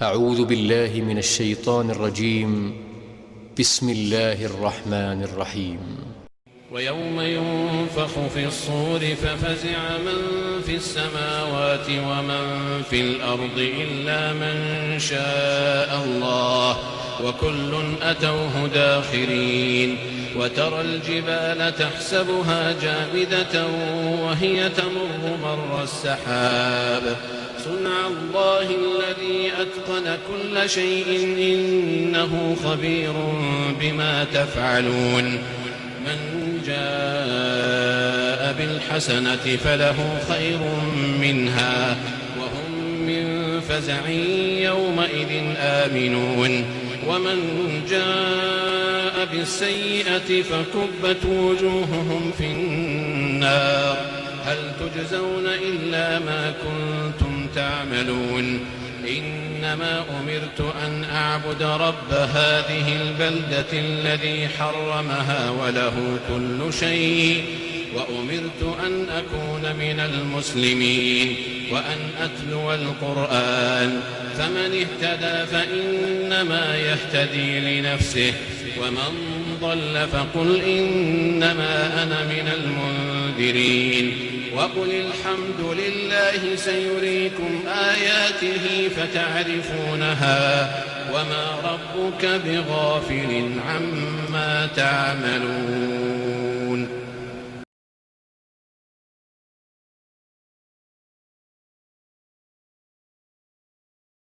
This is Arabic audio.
أعوذ بالله من الشيطان الرجيم. بسم الله الرحمن الرحيم. ويوم ينفخ في الصور ففزع من في السماوات ومن في الأرض إلا من شاء الله وكل أتوه داخرين. وترى الجبال تحسبها جامدة وهي تمر مر السحاب صنع الله الذي أتقن كل شيء إنه خبير بما تفعلون. من جاء بالحسنة فله خير منها وهم من فزع يومئذ آمنون. ومن جاء بالسيئة فكبت وجوههم في النار هل تجزون إلا ما كنتم تعملون. إنما أمرت أن أعبد رب هذه البلدة الذي حرمها وله كل شيء وأمرت أن أكون من المسلمين وأن أتلو القرآن فمن اهتدى فإنما يهتدي لنفسه ومن ضل فقل إنما أنا من المنذرين. وقل الحمد لله سيريكم آياته فتعرفونها وما ربك بغافل عما تعملون.